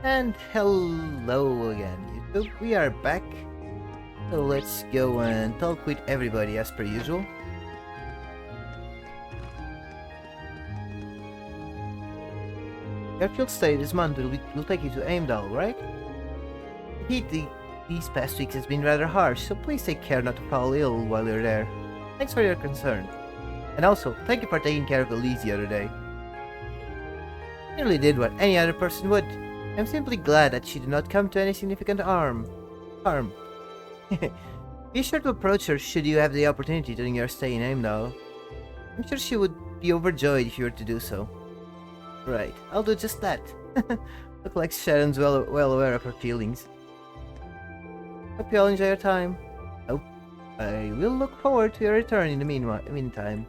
And hello again, YouTube. We are back. So let's go and talk with everybody as per usual. Your field stay this month will take you to Aimdal, right? The heat these past weeks has been rather harsh, so please take care not to fall ill while you're there. Thanks for your concern. And also, thank you for taking care of Elise the other day. You really did what any other person would. I'm simply glad that she did not come to any significant harm. Be sure to approach her should you have the opportunity during your stay in Aimdal. I'm sure she would be overjoyed if you were to do so. Right, I'll do just that. Look like Sharon's well aware of her feelings. Hope you all enjoy your time. I will look forward to your return in the meantime.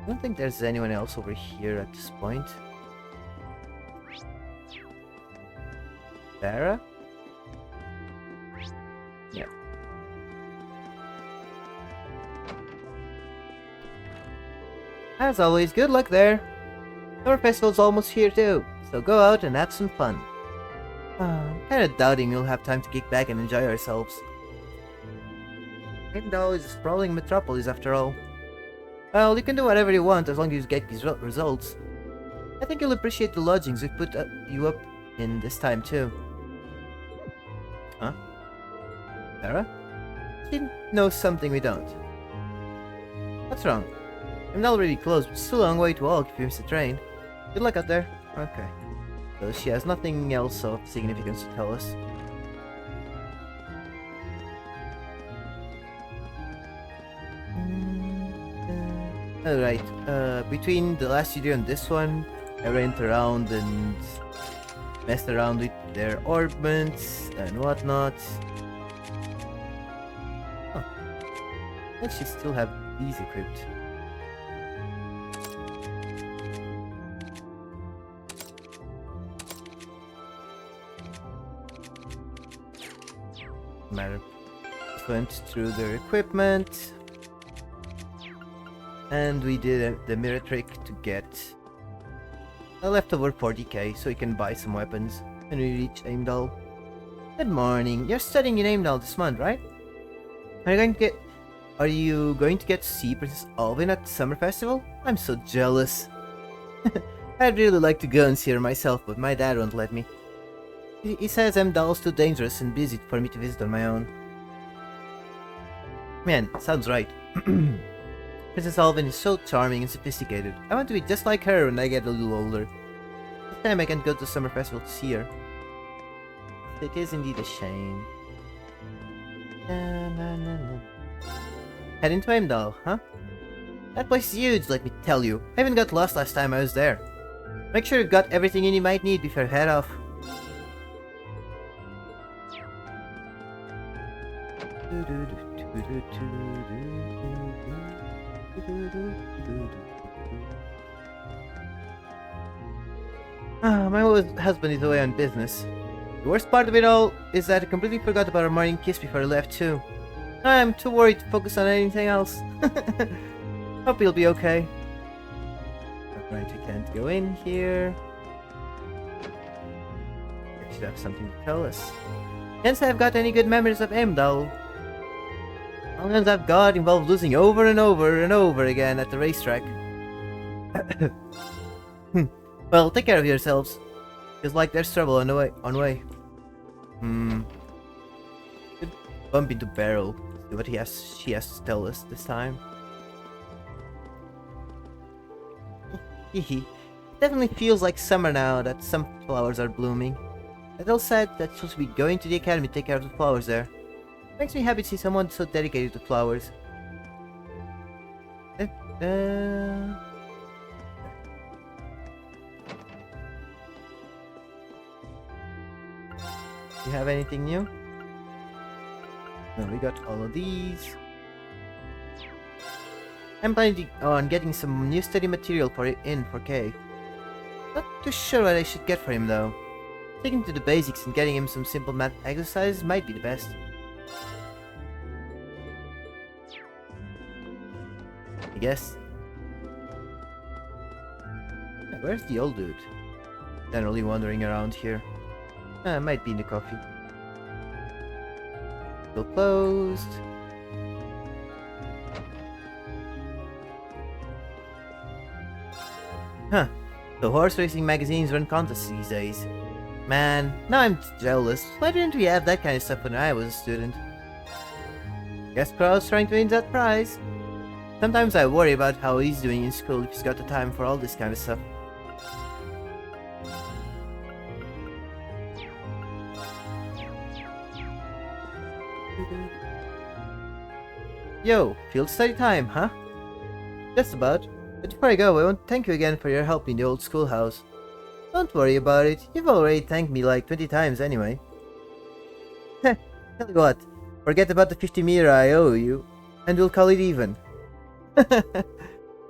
I don't think there's anyone else over here at this point. Sarah? Yeah. As always, good luck there. Summer festival's almost here too, so go out and have some fun. I'm kinda doubting we'll have time to kick back and enjoy ourselves. Heimdall is a sprawling metropolis after all. Well, you can do whatever you want as long as you get these results. I think you'll appreciate the lodgings we've put you up in this time too. Huh? Sarah? She knows something we don't. What's wrong? I'm not already close, but it's still a long way to walk if you miss the train. Good luck out there. Okay. So she has nothing else of significance to tell us. Alright, between the last video and this one, I went around and messed around with their orbments and whatnot. Huh. I actually still have these equipped. Matter. Just went through their equipment. And we did the mirror trick to get a leftover 40k so we can buy some weapons when we reach Aimdal. Good morning. You're studying in Aimdal this month, right? Are you going to get to see Princess Alvin at the summer festival? I'm so jealous. I'd really like to go and see her myself, but my dad won't let me. He says Aimdal's too dangerous and busy for me to visit on my own. Man, sounds right. Princess Alvin is so charming and sophisticated. I want to be just like her when I get a little older. This time I can't go to the summer festival to see her. It is indeed a shame. Heading to Heimdall, huh? That place is huge, let me tell you. I even got lost last time I was there. Make sure you've got everything you might need before you head off. My husband is away on business. The worst part of it all is that I completely forgot about our morning kiss before I left too. I'm too worried to focus on anything else. Hope he'll be okay. Alright, I can't go in here. I should have something to tell us. Can't say I've got any good memories of Heimdall. All the ones I've got involve losing over and over and over again at the racetrack. Well, take care of yourselves. Feels like there's trouble on the way. Could bump into Beryl. See what she has to tell us this time. Hehe. Definitely feels like summer now that some flowers are blooming. Adele said that she'll be going to the academy to take care of the flowers there. Makes me happy to see someone so dedicated to flowers. Do you have anything new? No, we got all of these. I'm planning on getting some new study material for K. Not too sure what I should get for him though. Sticking to the basics and getting him some simple math exercises might be the best. I guess. Yeah. Where's the old dude? Generally wandering around here. Might be in the coffee. Still closed. Huh. So horse racing magazines run contests these days. Man, now I'm jealous. Why didn't we have that kind of stuff when I was a student? Guess Crow's trying to win that prize. Sometimes I worry about how he's doing in school if he's got the time for all this kind of stuff. Yo, field study time, huh? Just about. But before I go, I want to thank you again for your help in the old schoolhouse. Don't worry about it, you've already thanked me like 20 times anyway. Heh, tell you what, forget about the 50 meter I owe you, and we'll call it even.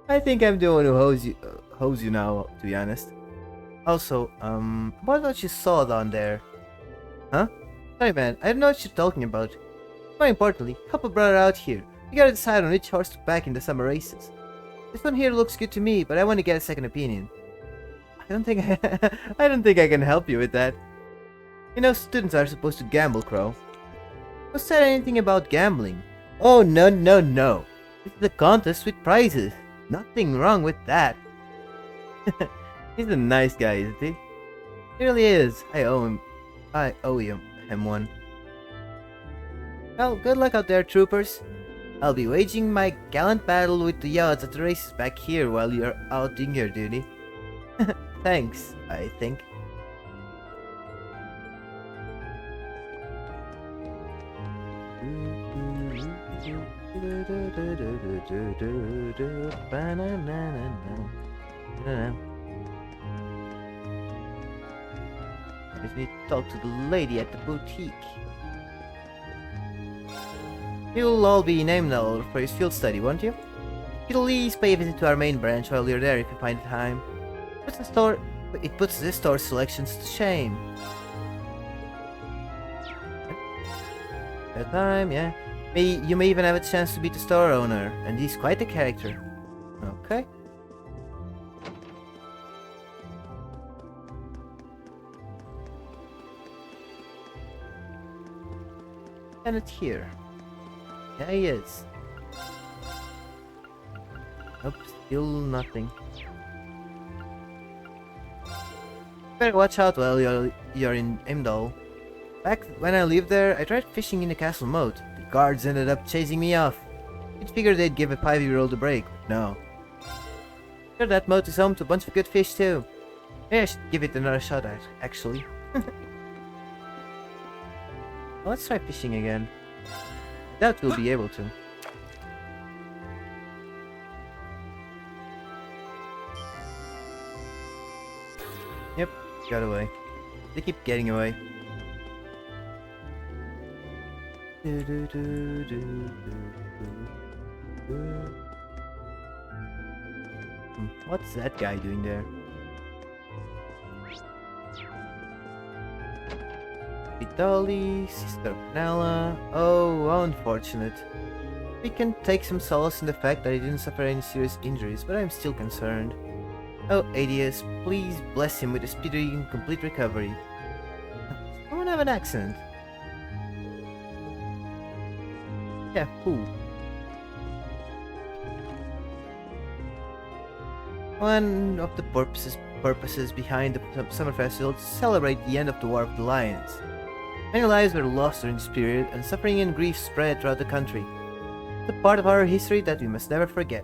I think I'm the one who owes you now, to be honest. Also, what about you saw down there? Huh? Sorry man, I don't know what you're talking about. More importantly, help a brother out here. We gotta decide on which horse to back in the summer races. This one here looks good to me, but I want to get a second opinion. I don't think I can help you with that. You know, students are supposed to gamble, Crow. Who said anything about gambling? Oh, no, no, no. This is a contest with prizes. Nothing wrong with that. He's a nice guy, isn't he? He really is. I owe him one. Well, good luck out there, troopers. I'll be waging my gallant battle with the odds at the races back here while you're out doing your duty. Thanks, I think. I just need to talk to the lady at the boutique. You'll all be named now for his field study, won't you? You'll at least pay a visit to our main branch while you're there if you find the time. It puts this store's selections to shame. That time, yeah. You may even have a chance to meet the store owner, and he's quite a character. Okay. And it's here. Yeah, he is. Nope, still nothing. Better watch out while you're in Imdal. Back when I lived there, I tried fishing in the castle moat. The guards ended up chasing me off. You'd figure they'd give a 5-year-old a break, but no. Sure, that moat is home to a bunch of good fish too. Maybe I should give it another shot at, actually. Let's try fishing again. I doubt we'll be able to. Yep, got away. They keep getting away. What's that guy doing there? Vitali, Sister Penella. Oh, unfortunate. We can take some solace in the fact that he didn't suffer any serious injuries, but I'm still concerned. Oh, Adius, please bless him with a speedy and complete recovery. Someone have an accident? Yeah, who? One of the purposes behind the summer festival is to celebrate the end of the War of the Lions. Many lives were lost during this period, and suffering and grief spread throughout the country. It's a part of our history that we must never forget.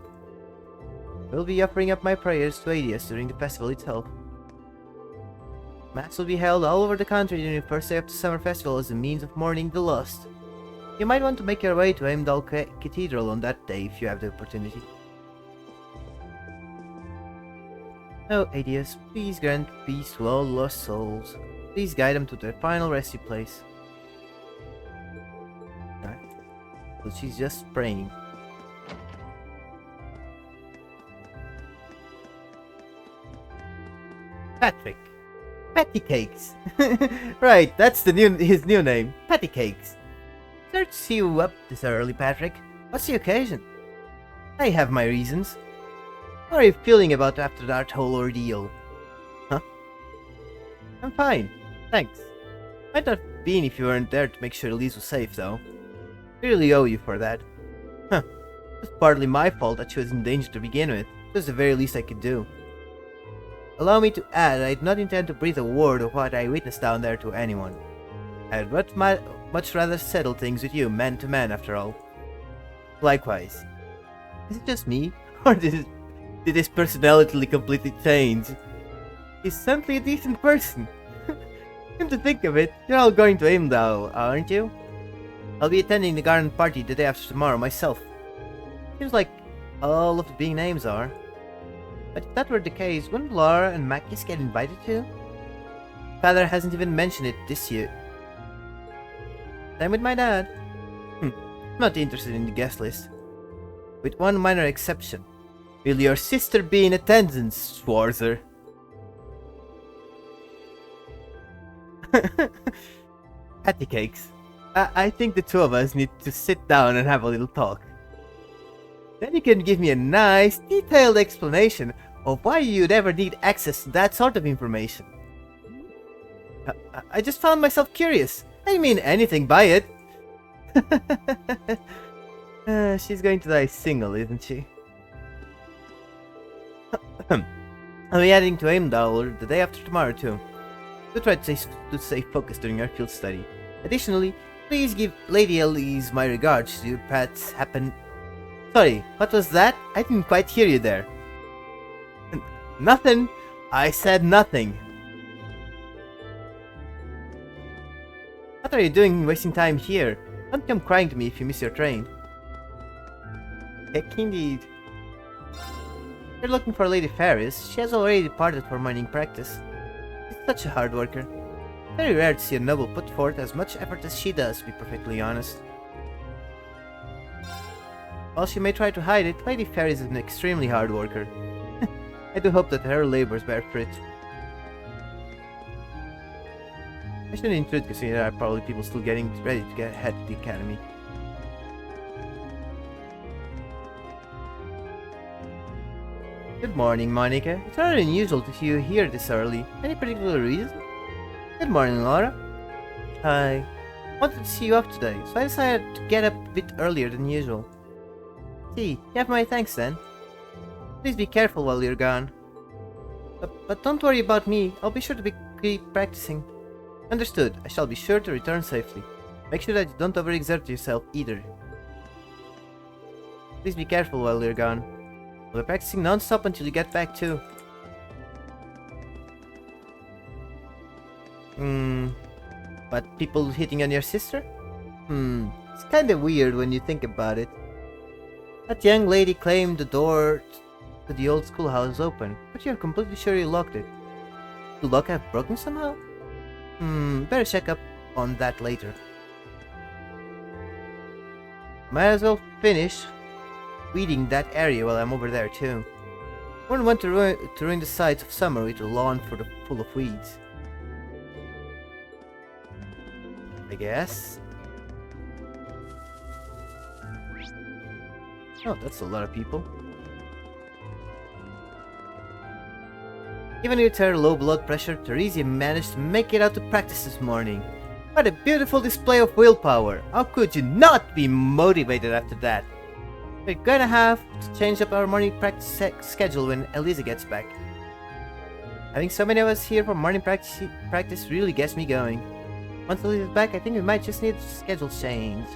We'll be offering up my prayers to Adius during the festival itself. Mass will be held all over the country during the first day of the summer festival as a means of mourning the lost. You might want to make your way to Heimdall Cathedral on that day if you have the opportunity. Oh, Adius, please grant peace to all lost souls. Please guide them to their final resting place. Right. So she's just praying. Patrick. Patty Cakes. Right, that's his new name. Patty Cakes. Sorry to see you up this early, Patrick. What's the occasion? I have my reasons. How are you feeling about after that whole ordeal? I'm fine. Thanks. Might not have been if you weren't there to make sure Elise was safe, though. I really owe you for that. Huh. It was partly my fault that she was in danger to begin with. It was the very least I could do. Allow me to add, I did not intend to breathe a word of what I witnessed down there to anyone. I'd much rather settle things with you, man to man, after all. Likewise. Is it just me? Or did his personality completely change? He's simply a decent person. Come to think of it, you're all going to Imdao, aren't you? I'll be attending the garden party the day after tomorrow myself. Seems like all of the big names are. But if that were the case, wouldn't Laura and Makis get invited too? Father hasn't even mentioned it this year. Same with my dad. I'm not interested in the guest list. With one minor exception. Will your sister be in attendance, Schwarzer? Patty cakes. I think the two of us need to sit down and have a little talk. Then you can give me a nice, detailed explanation of why you'd ever need access to that sort of information. I just found myself curious. I didn't mean anything by it. She's going to die single, isn't she? I'll be heading to Heimdall the day after tomorrow too. Do try to stay focused during our field study. Additionally, please give Lady Elise my regards to Pat's happen. Sorry, what was that? I didn't quite hear you there. Nothing. I said nothing. What are you doing wasting time here? Don't come crying to me if you miss your train. Heck indeed. You're looking for Lady Ferris. She has already departed for morning practice. She's such a hard worker. Very rare to see a noble put forth as much effort as she does, to be perfectly honest. While she may try to hide it, Lady Ferris is an extremely hard worker. I do hope that her labors bear fruit. I shouldn't intrude considering there are probably people still getting ready to head to the academy. Good morning, Monica. It's rather unusual to see you here this early. Any particular reason? Good morning, Laura. I wanted to see you up today, so I decided to get up a bit earlier than usual. See, you have my thanks then. Please be careful while you're gone. But don't worry about me. I'll be sure to keep practicing. Understood. I shall be sure to return safely. Make sure that you don't overexert yourself either. Please be careful while you're gone. We'll be practicing non-stop until you get back too. But people hitting on your sister? It's kinda weird when you think about it. That young lady claimed the door to the old schoolhouse is open, but you're completely sure you locked it. Did the lock have broken somehow? Better check up on that later. Might as well finish weeding that area while I'm over there too. Wouldn't want to ruin the sights of summer with a lawn full of weeds. I guess. Oh, that's a lot of people. Even with her low blood pressure, Theresia managed to make it out to practice this morning. What a beautiful display of willpower! How could you not be motivated after that? We're gonna have to change up our morning practice schedule when Elisa gets back. Having so many of us here for morning practice really gets me going. Once Elisa's back, I think we might just need a schedule change.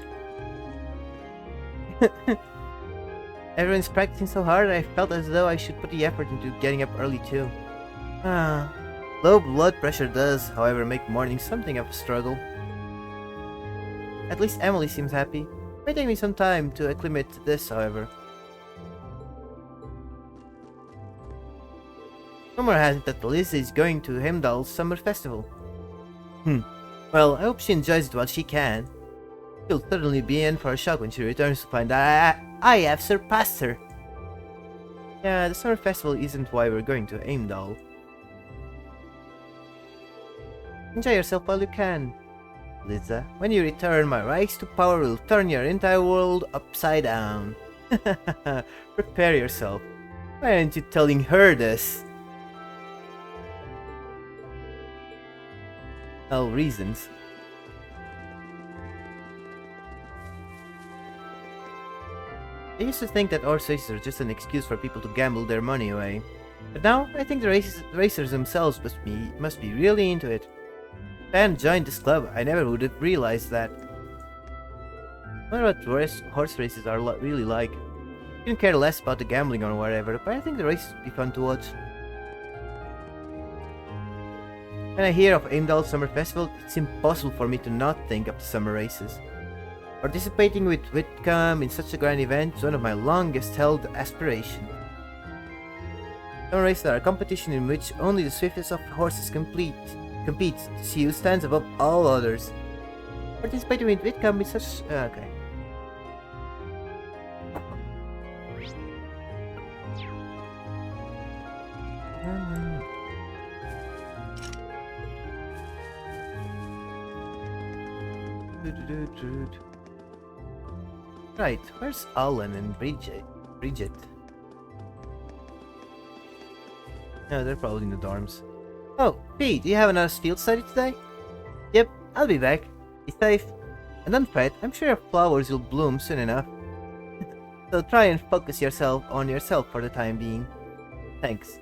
Everyone's practicing so hard, I felt as though I should put the effort into getting up early too. Low blood pressure does, however, make mornings something of a struggle. At least Emily seems happy. It may take me some time to acclimate to this, however. Rumor has it that Elisa is going to Heimdall's summer festival. Well, I hope she enjoys it while she can. She'll certainly be in for a shock when she returns to find that I have surpassed her. Yeah, the summer festival isn't why we're going to Heimdall. Enjoy yourself while you can, Lisa. When you return, my rise to power will turn your entire world upside down. Prepare yourself. Why aren't you telling her this? Well, reasons. I used to think that horse races are just an excuse for people to gamble their money away. But now, I think the racers themselves must be really into it. If I hadn't joined this club, I never would have realized that. I wonder what horse races are really like. I couldn't care less about the gambling or whatever, but I think the races would be fun to watch. When I hear of Heimdall Summer Festival, it's impossible for me to not think of the summer races. Participating with Whitcomb in such a grand event is one of my longest held aspirations. Summer races are a competition in which only the swiftest of horses compete to see who stands above all others. Participating with Whitcomb is such... okay. Right, where's Alan and Bridget? No, they're probably in the dorms. Oh, Pete, do you have another field study today? Yep, I'll be back. Be safe. And don't fret, I'm sure your flowers will bloom soon enough. So try and focus on yourself for the time being. Thanks.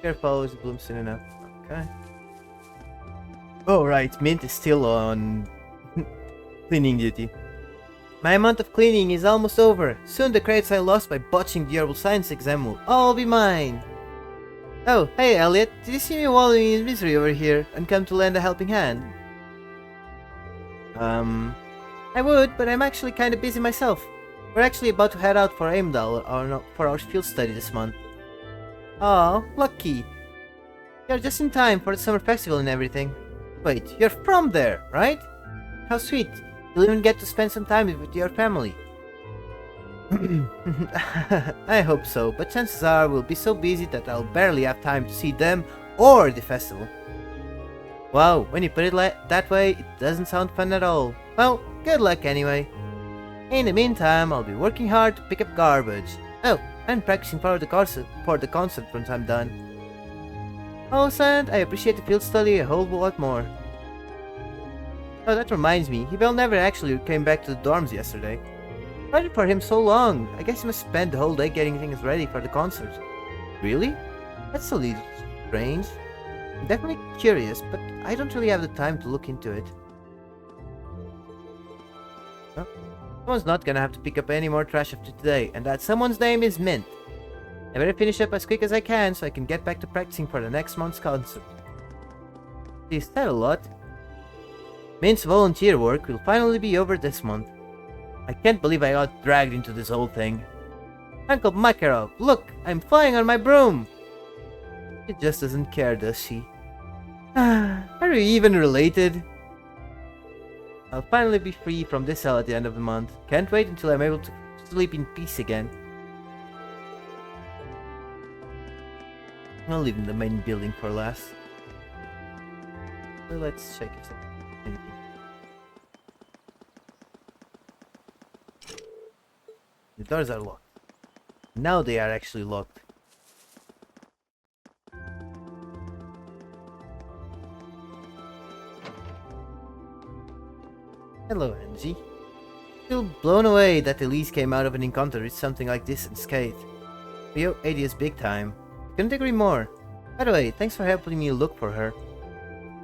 Your flowers will bloom soon enough. Okay. Oh right, Mint is still on cleaning duty. My month of cleaning is almost over. Soon the credits I lost by botching the herbal science exam will all be mine. Oh, hey Elliot, did you see me wallowing in misery over here and come to lend a helping hand? I would, but I'm actually kinda busy myself. We're actually about to head out for Heimdall for our field study this month. Oh, lucky. You're just in time for the summer festival and everything. Wait, you're from there, right? How sweet. You'll even get to spend some time with your family. I hope so, but chances are we'll be so busy that I'll barely have time to see them or the festival. Wow, when you put it that way, it doesn't sound fun at all. Well, good luck anyway. In the meantime, I'll be working hard to pick up garbage. Oh, and practicing for the concert once I'm done. Oh, Sand, I appreciate the field study a whole lot more. Oh, that reminds me, Hebel never actually came back to the dorms yesterday. I waited for him so long. I guess he must spend the whole day getting things ready for the concert. Really? That's a little strange. I'm definitely curious, but I don't really have the time to look into it. Well, someone's not gonna have to pick up any more trash after today, and that someone's name is Mint. I better finish up as quick as I can so I can get back to practicing for the next month's concert. Is that a lot? Mint's volunteer work will finally be over this month. I can't believe I got dragged into this whole thing. Uncle Makarov, look! I'm flying on my broom! She just doesn't care, does she? Are we even related? I'll finally be free from this hell at the end of the month. Can't wait until I'm able to sleep in peace again. I'll leave in the main building for last. So let's check if there's anything. The doors are locked. Now they are actually locked. Hello, Angie. Still blown away that Elise came out of an encounter with something like this unscathed. We owe Adius big time. Couldn't agree more. By the way, thanks for helping me look for her.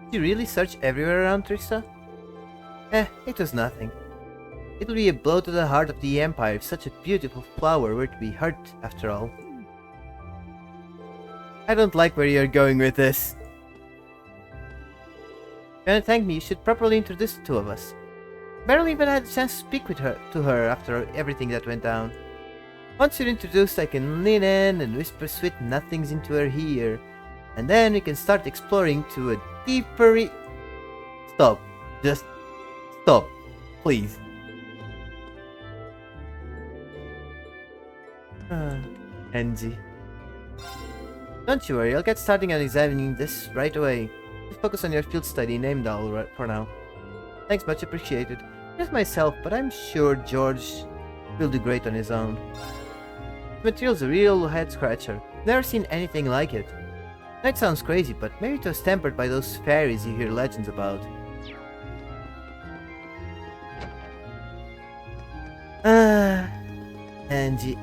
Did you really search everywhere around Trista? It was nothing. It would be a blow to the heart of the Empire if such a beautiful flower were to be hurt, after all. I don't like where you're going with this. If you want to thank me, you should properly introduce the two of us. Barely even had a chance to speak to her after everything that went down. Once you're introduced, I can lean in and whisper sweet nothings into her ear, and then we can start exploring to a deeper Stop. Just stop. Please. Angie. Don't you worry, I'll get starting on examining this right away. Just focus on your field study in Heimdall for now. Thanks, much appreciated. Just myself, but I'm sure George will do great on his own. The material's a real head-scratcher. Never seen anything like it. That sounds crazy, but maybe it was tempered by those fairies you hear legends about. Ah, Angie.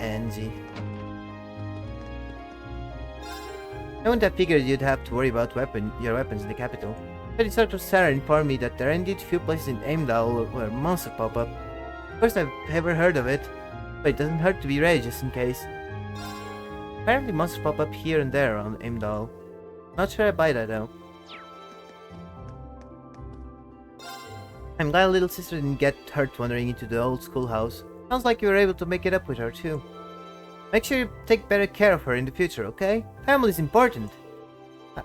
I wouldn't have figured you'd have to worry about your weapons in the capital. But Instructor Sarah informed me that there are indeed few places in Aimdal where monsters pop up. First I've ever heard of it, but it doesn't hurt to be ready just in case. Apparently monsters pop up here and there around Aimdal. Not sure I buy that though. I'm glad little sister didn't get hurt wandering into the old schoolhouse. Sounds like you were able to make it up with her too. Make sure you take better care of her in the future, okay? Family's important.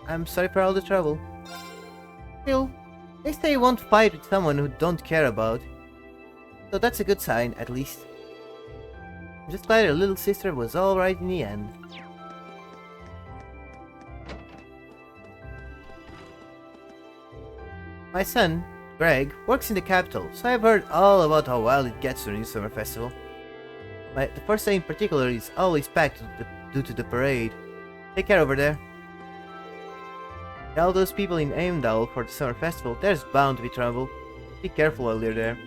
I'm sorry for all the trouble. Still, they say you won't fight with someone who don't care about. So that's a good sign, at least. I'm just glad your little sister was alright in the end. My son, Greg, works in the capital, so I've heard all about how wild it gets during the summer festival. The first day in particular is always packed due to the parade. Take care over there. All those people in Aimdal for the summer festival, there's bound to be trouble. Be careful while you're there.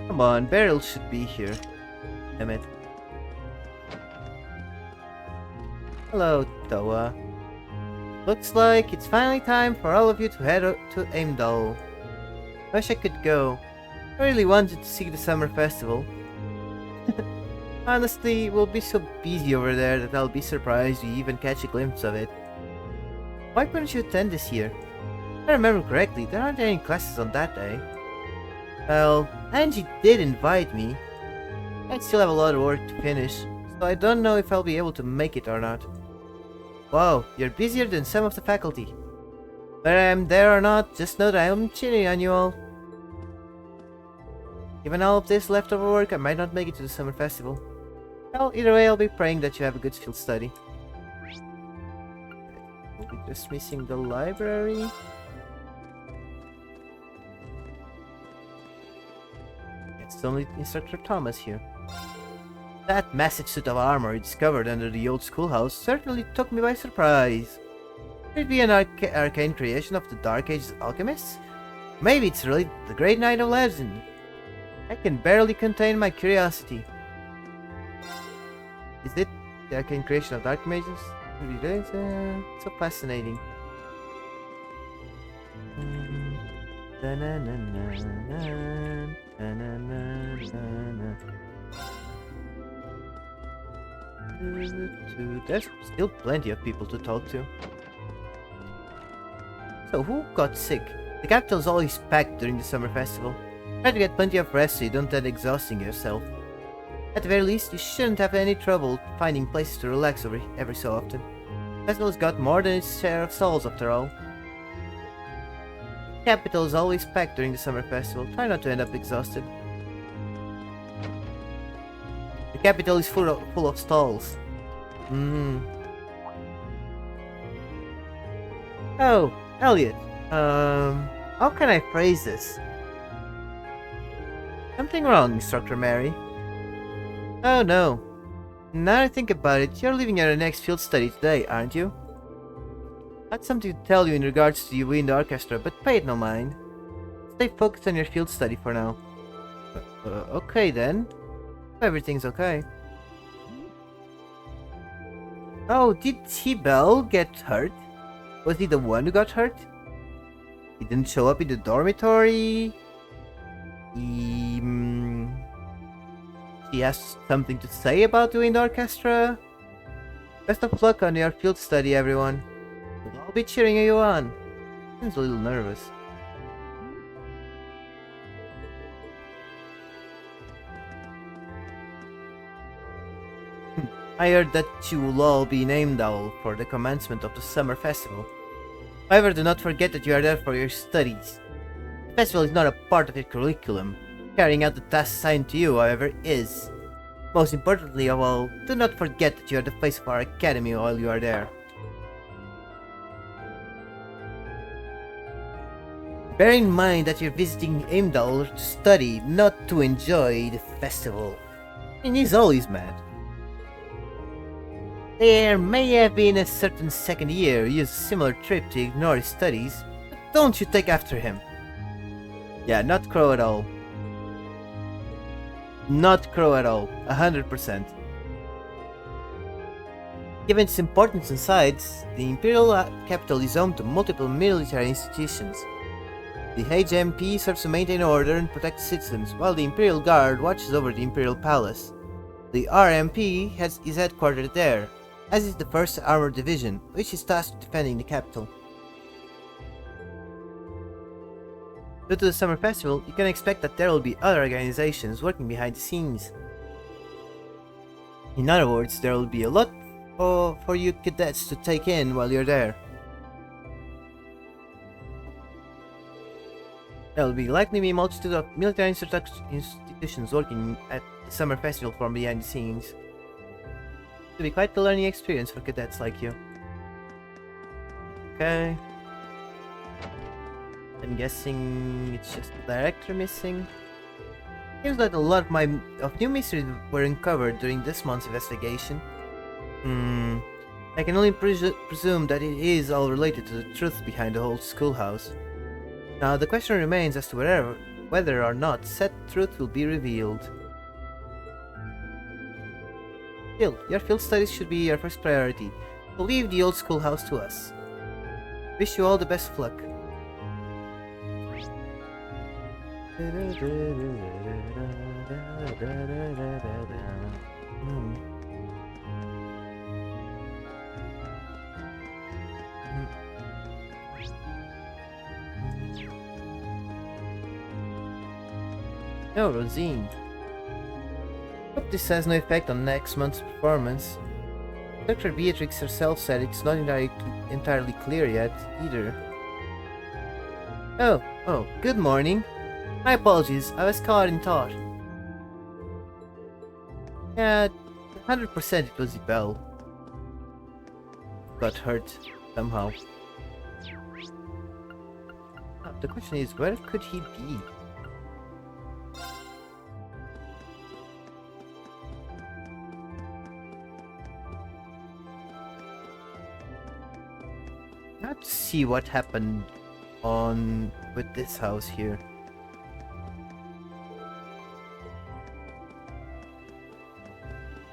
Come on, Beryl should be here. Damn it. Hello, Toa. Looks like it's finally time for all of you to head to Aimdal. Wish I could go. I really wanted to see the summer festival. Honestly, we'll be so busy over there that I'll be surprised you even catch a glimpse of it. Why couldn't you attend this year? If I remember correctly, there aren't any classes on that day. Well, Angie did invite me. I still have a lot of work to finish, so I don't know if I'll be able to make it or not. Wow, you're busier than some of the faculty. Whether I'm there or not, just know that I'm cheering on you all. Given all of this leftover work, I might not make it to the summer festival. Well, either way, I'll be praying that you have a good field study. We'll be just missing the library. It's only Instructor Thomas here. That massive suit of armor you discovered under the old schoolhouse certainly took me by surprise. Could it be an arcane creation of the Dark Ages alchemists? Maybe it's really the Great Knight of Legend. I can barely contain my curiosity. Is it the arcane creation of Dark Mages? So fascinating. There's still plenty of people to talk to. So who got sick? The capital is always packed during the summer festival. Try to get plenty of rest so you don't end exhausting yourself. At the very least, you shouldn't have any trouble finding places to relax every so often. The festival's got more than its share of souls after all. The capital is always packed during the summer festival. Try not to end up exhausted. The capital is full of stalls. Oh, Elliot. How can I phrase this? Something wrong, Instructor Mary? Oh no. Now I think about it, you're leaving your next field study today, aren't you? I had something to tell you in regards to the wind orchestra, but pay it no mind. Stay focused on your field study for now. Okay then. Everything's okay. Oh, did T-Bell get hurt? Was he the one who got hurt? He didn't show up in the dormitory? She has something to say about the wind orchestra? Best of luck on your field study, everyone. We'll all be cheering you on. Seems a little nervous. I heard that you will all be in Aimdal for the commencement of the summer festival. However, do not forget that you are there for your studies. The festival is not a part of your curriculum. Carrying out the tasks assigned to you, however, is. Most importantly of all, do not forget that you are the face of our academy while you are there. Bear in mind that you're visiting Heimdall to study, not to enjoy the festival. And he's always mad. There may have been a certain second year who used a similar trip to ignore his studies, but don't you take after him. Yeah, not Crow at all. Not Crow at all, 100%. Given its importance and size, the Imperial capital is home to multiple military institutions. The HMP serves to maintain order and protect citizens, while the Imperial Guard watches over the Imperial Palace. The RMP is headquartered there, as is the 1st Armored Division, which is tasked with defending the capital. Due to the summer festival, you can expect that there will be other organizations working behind the scenes. In other words, there will be a lot for you cadets to take in while you're there. There will likely be a multitude of military institutions working at the summer festival from behind the scenes. It will be quite the learning experience for cadets like you. Okay. I'm guessing it's just the director missing. Seems that a lot of new mysteries were uncovered during this month's investigation. I can only presume that it is all related to the truth behind the whole schoolhouse. Now the question remains as to whether or not said truth will be revealed. Still, your field studies should be your first priority, so leave the old schoolhouse to us. Wish you all the best of luck. Oh, Rosine. Hope this has no effect on next month's performance. Dr. Beatrix herself said it's not entirely clear yet, either. Oh, good morning. My apologies, I was caught in thought. Yeah, 100% it was the bell. Got hurt, somehow. The question is, where could he be? Let's see what happened with this house here.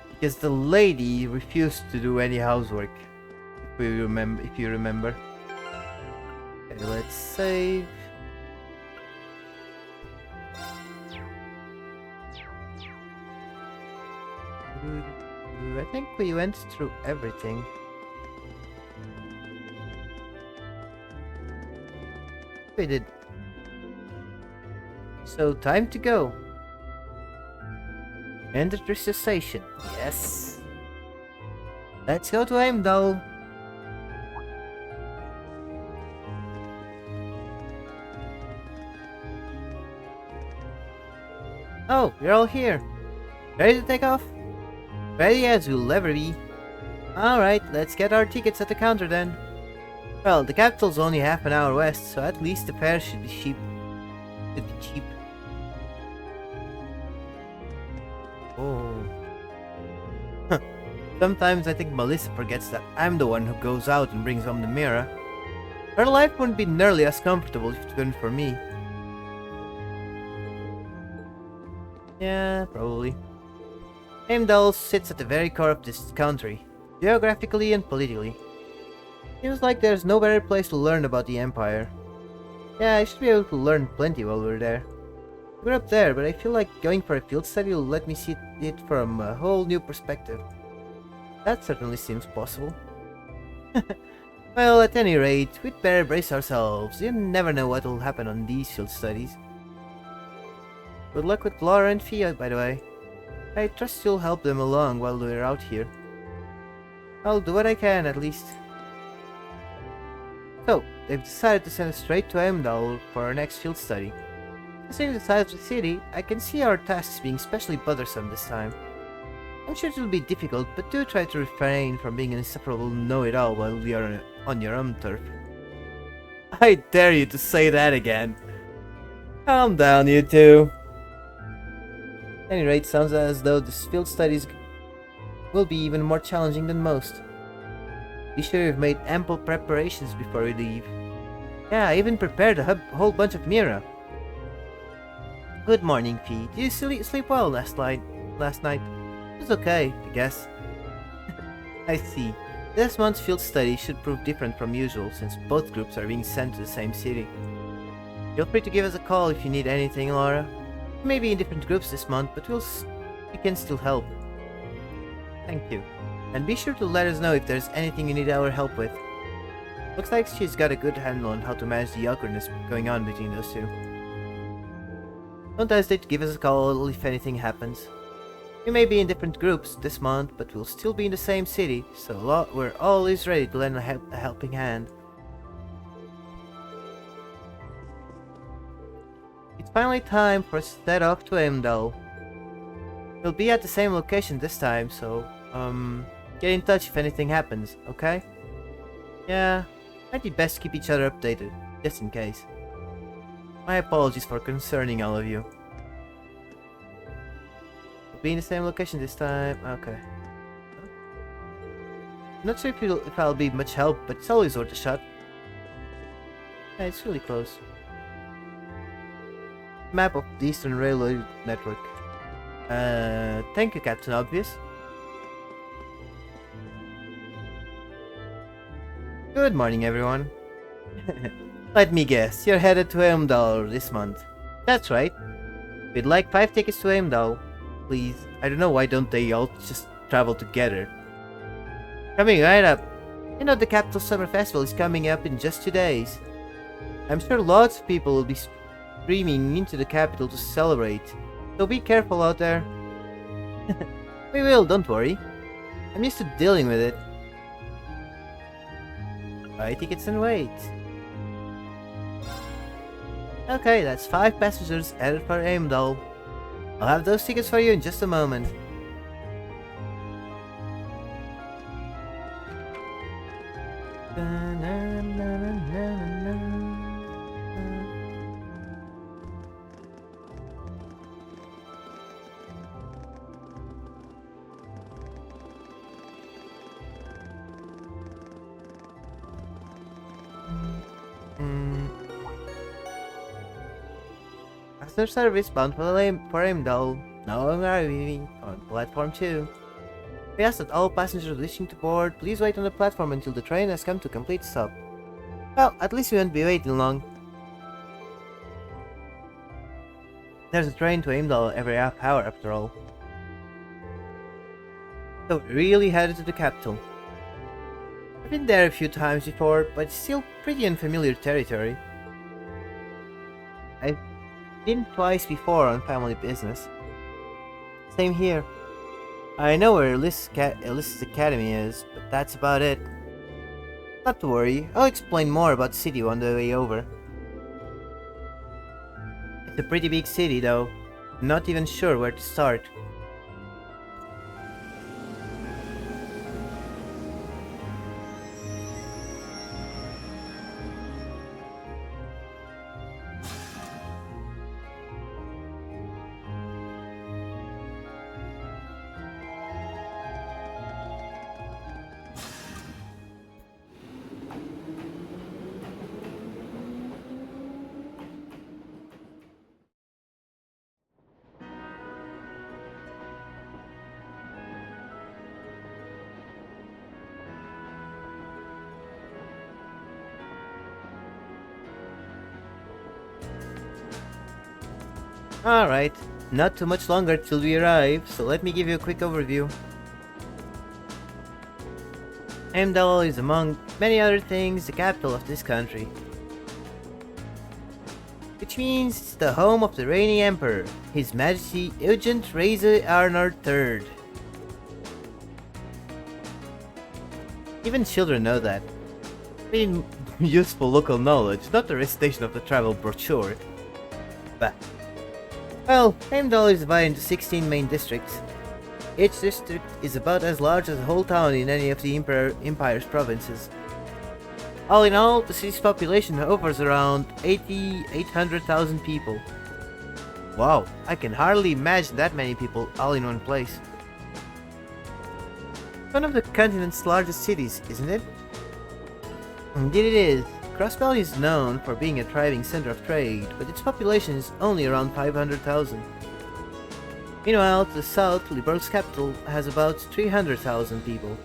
Because the lady refused to do any housework, if you remember. Okay, let's save. I think we went through everything. We did. So time to go. Enter the station. Yes. Let's go to Heimdall. Oh, you're all here. Ready to take off? Ready as you'll ever be. Alright, let's get our tickets at the counter then. Well, the capital's only half an hour west, so at least the fare should be cheap. Oh. Sometimes I think Melissa forgets that I'm the one who goes out and brings home the mirror. Her life wouldn't be nearly as comfortable if it weren't for me. Yeah, probably. Heimdall sits at the very core of this country, geographically and politically. Seems like there's no better place to learn about the Empire. Yeah, I should be able to learn plenty while we're there. We're up there, but I feel like going for a field study will let me see it from a whole new perspective. That certainly seems possible. Well, at any rate, we'd better brace ourselves. You never know what will happen on these field studies. Good luck with Laura and Fia, by the way. I trust you'll help them along while we're out here. I'll do what I can, at least. So, they've decided to send us straight to Heimdall for our next field study. Considering the size of the city, I can see our tasks being especially bothersome this time. I'm sure it will be difficult, but do try to refrain from being an insufferable know-it-all while we are on your own turf. I dare you to say that again. Calm down, you two. At any rate, sounds as though this field studies will be even more challenging than most. Be sure you've made ample preparations before we leave. Yeah, I even prepared a whole bunch of Mira. Good morning, Fee. Did you sleep well last night? It was okay, I guess. I see. This month's field study should prove different from usual, since both groups are being sent to the same city. Feel free to give us a call if you need anything, Laura. We may be in different groups this month, but we can still help. Thank you. And be sure to let us know if there's anything you need our help with. Looks like she's got a good handle on how to manage the awkwardness going on between those two. Don't hesitate to give us a call if anything happens. We may be in different groups this month, but we'll still be in the same city, so we're always ready to lend a helping hand. It's finally time for us to head off to Heimdall. We'll be at the same location this time, so, get in touch if anything happens, okay? Yeah, might be best to keep each other updated, just in case. My apologies for concerning all of you. We'll be in the same location this time, okay. Not sure if I'll be much help, but it's always worth a shot. Yeah, it's really close. Map of the Eastern Railway Network. Thank you, Captain Obvious. Good morning, everyone. Let me guess, you're headed to Heimdall this month. That's right. We'd like 5 tickets to Heimdall. Please, I don't know why don't they all just travel together. Coming right up. You know the Capital Summer Festival is coming up in just 2 days. I'm sure lots of people will be streaming into the capital to celebrate, so be careful out there. We will, don't worry. I'm used to dealing with it. Buy tickets and wait. Okay, that's 5 passengers headed for Heimdall. I'll have those tickets for you in just a moment. Passenger service bound for Heimdall. Now arriving on platform 2. We ask that all passengers wishing to board, please wait on the platform until the train has come to complete stop. Well, at least we won't be waiting long. There's a train to Heimdall every half hour after all. So we're really headed to the capital. I've been there a few times before, but it's still pretty unfamiliar territory. I've been twice before on family business. Same here. I know where Ulysses Academy is, but that's about it. Not to worry, I'll explain more about the city on the way over. It's a pretty big city though. I'm not even sure where to start. Alright, not too much longer till we arrive, so let me give you a quick overview. Heimdall is, among many other things, the capital of this country. Which means it's the home of the reigning emperor, His Majesty Eugent Reza Arnar III. Even children know that. Pretty useful local knowledge, not the recitation of the travel brochure. But well, Heimdall is divided into 16 main districts. Each district is about as large as a whole town in any of the Empire's provinces. All in all, the city's population hovers around 800,000 people. Wow, I can hardly imagine that many people all in one place. One of the continent's largest cities, isn't it? Indeed it is. Crossbell is known for being a thriving center of trade, but its population is only around 500,000. Meanwhile, to the south, Liberal's capital has about 300,000 people.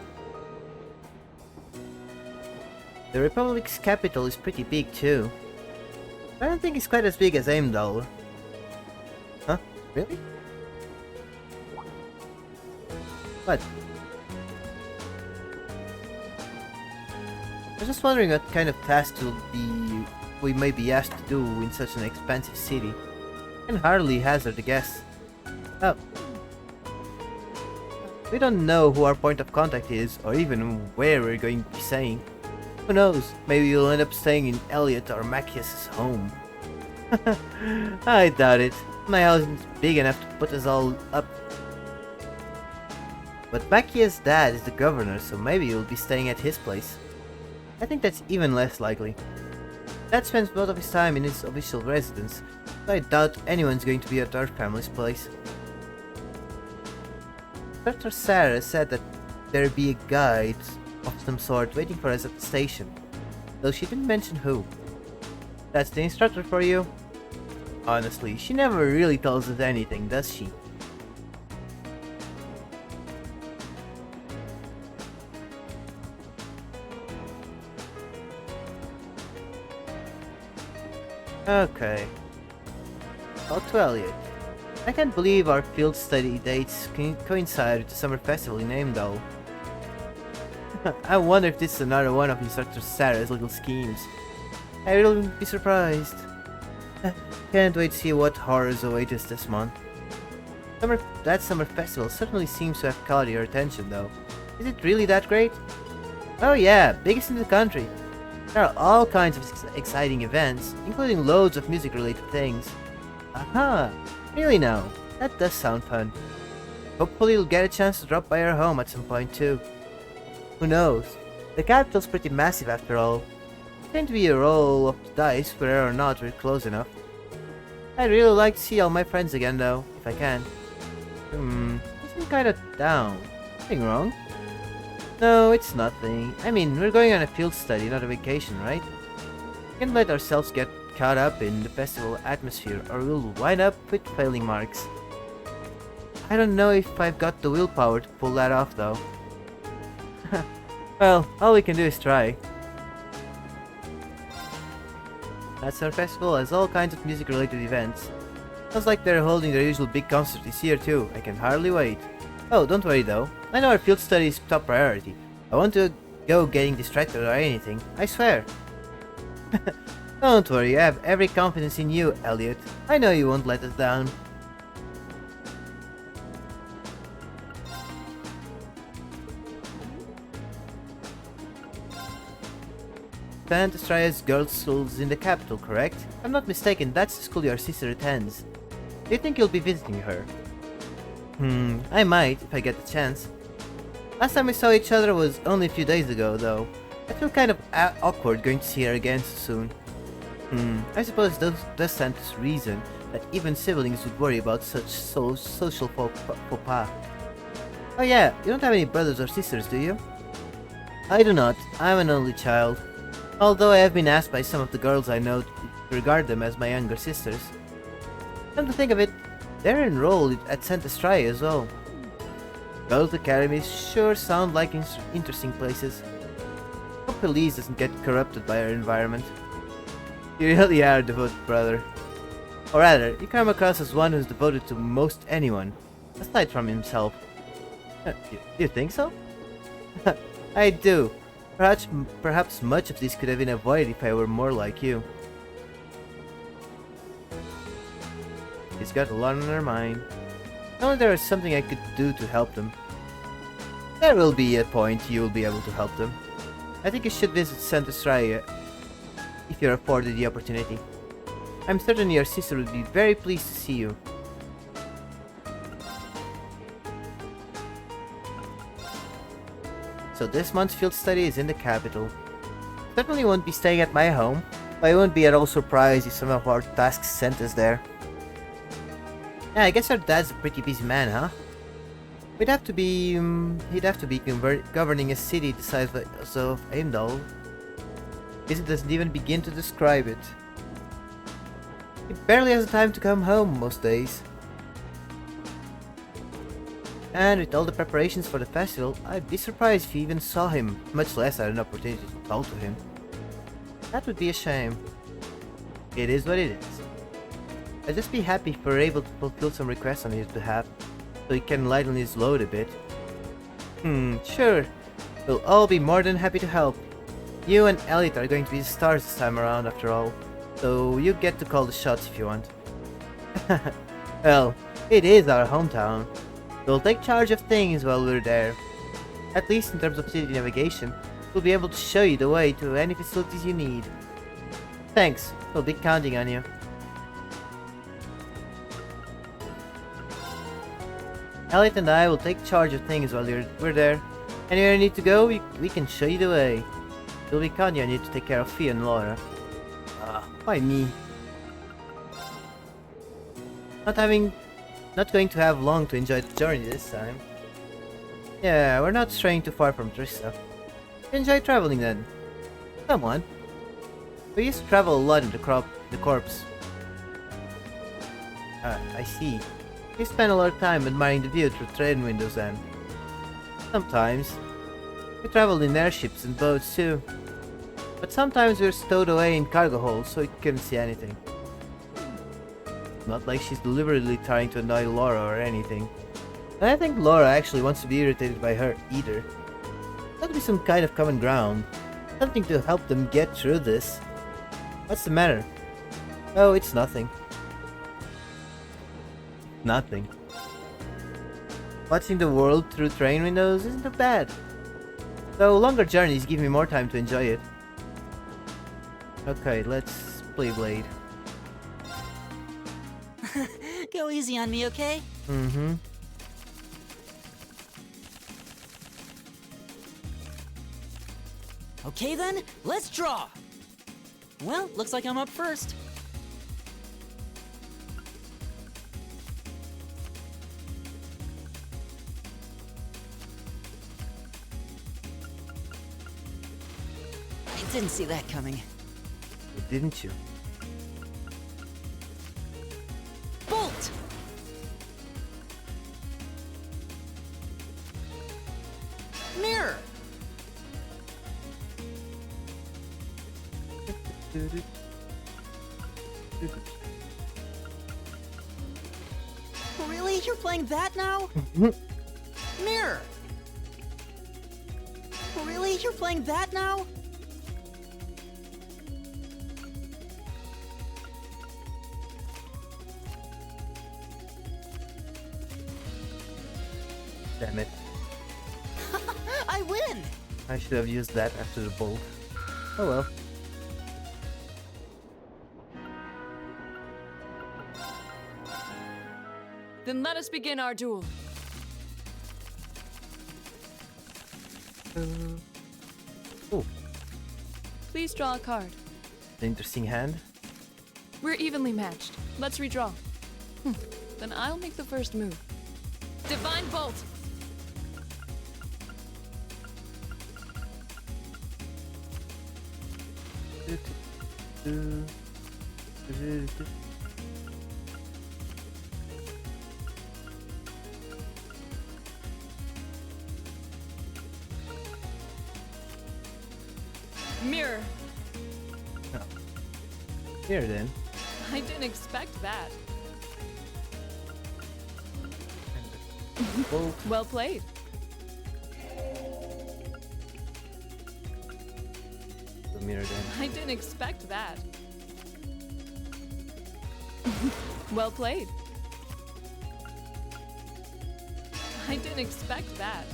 The Republic's capital is pretty big too. I don't think it's quite as big as Aimdal. Huh? Really? What? I was just wondering what kind of tasks we may be asked to do in such an expansive city. I can hardly hazard a guess. Oh. We don't know who our point of contact is, or even where we're going to be staying. Who knows, maybe you'll end up staying in Elliot or Macias's home. I doubt it. My house isn't big enough to put us all up. But Macias's dad is the governor, so maybe you'll be staying at his place. I think that's even less likely. Dad spends most of his time in his official residence, so I doubt anyone's going to be at our family's place. Dr. Sarah said that there'd be a guide of some sort waiting for us at the station, though she didn't mention who. That's the instructor for you? Honestly, she never really tells us anything, does she? Okay. Talk to Elliot. I can't believe our field study dates coincide with the summer festival in Aimdal. I wonder if this is another one of Instructor Sarah's little schemes. I really wouldn't be surprised. Can't wait to see what horrors await us this month. That summer festival certainly seems to have caught your attention though. Is it really that great? Oh yeah, biggest in the country. There are all kinds of exciting events, including loads of music related things. Aha! Really now? That does sound fun. Hopefully you'll get a chance to drop by our home at some point too. Who knows? The capital's pretty massive after all. It's going to be a roll of the dice whether or not we're close enough. I'd really like to see all my friends again though, if I can. You seem kinda down. Nothing wrong? No, it's nothing. I mean, we're going on a field study, not a vacation, right? We can't let ourselves get caught up in the festival atmosphere or we'll wind up with failing marks. I don't know if I've got the willpower to pull that off though. Well, all we can do is try. That summer festival has all kinds of music related events. Sounds like they're holding their usual big concert this year too. I can hardly wait. Oh, don't worry though. I know our field study is top priority. I won't go getting distracted or anything. I swear. Don't worry, I have every confidence in you, Elliot. I know you won't let us down. Santa Stria's girls' school is in the capital, correct? If I'm not mistaken, that's the school your sister attends. Do you think you'll be visiting her? I might, if I get the chance. Last time we saw each other was only a few days ago, though. I feel kind of awkward going to see her again so soon. I suppose does stand to reason that even siblings would worry about such social faux pas. Oh yeah, you don't have any brothers or sisters, do you? I do not. I'm an only child. Although I have been asked by some of the girls I know to regard them as my younger sisters. Come to think of it, they're enrolled at Santa Stria as well. Girls' academies sure sound like interesting places. Hope Elise doesn't get corrupted by our environment. You really are a devoted brother. Or rather, you come across as one who's devoted to most anyone, aside from himself. You think so? I do. Perhaps much of this could have been avoided if I were more like you. She's got a lot on her mind. If only there was something I could do to help them. There will be a point you will be able to help them. I think you should visit Santa Stria if you're afforded the opportunity. I'm certain your sister would be very pleased to see you. So this month's field study is in the capital. Certainly won't be staying at my home, but I won't be at all surprised if some of our tasks sent us there. Yeah, I guess our dad's a pretty busy man, huh? He'd have to be governing a city the size of Heimdall. It doesn't even begin to describe it. He barely has the time to come home most days. And with all the preparations for the festival, I'd be surprised if you even saw him, much less had an opportunity to talk to him. That would be a shame. It is what it is. I'd just be happy if we're able to fulfill some requests on his behalf, so he can lighten his load a bit. Sure. We'll all be more than happy to help. You and Elliot are going to be the stars this time around, after all, so you get to call the shots if you want. Well, it is our hometown. We'll take charge of things while we're there. At least in terms of city navigation, we'll be able to show you the way to any facilities you need. Thanks, we'll be counting on you. Elliot and I will take charge of things while we're there. Anywhere you need to go, we can show you the way. We'll be counting on you to take care of Fia and Laura. Why me? Not going to have long to enjoy the journey this time. Yeah, we're not straying too far from Trista. Enjoy traveling then. Come on. We used to travel a lot in the corpse. I see. We spend a lot of time admiring the view through train windows then. Sometimes. We traveled in airships and boats too. But sometimes we were stowed away in cargo holds so we couldn't see anything. Not like she's deliberately trying to annoy Laura or anything. And I think Laura actually wants to be irritated by her either. That'll be some kind of common ground. Something to help them get through this. What's the matter? Oh, it's nothing. Nothing. Watching the world through train windows isn't too bad. Though longer journeys give me more time to enjoy it. Okay, let's play Blade. Go easy on me, okay? Mm-hmm. Okay then, let's draw! Well, looks like I'm up first. I didn't see that coming. Didn't you? Bolt! Mirror! Really? You're playing that now? Mirror! Really? You're playing that now? Damn it. I win! I should have used that after the bolt. Oh well. Then let us begin our duel. Oh, Please draw a card. an interesting hand. We're evenly matched. Let's redraw. Then I'll make the first move. Divine Bolt! Mirror. Oh. Here then. I didn't expect that. Bolt. Well played. The mirror then. I didn't expect that. Well played. I didn't expect that.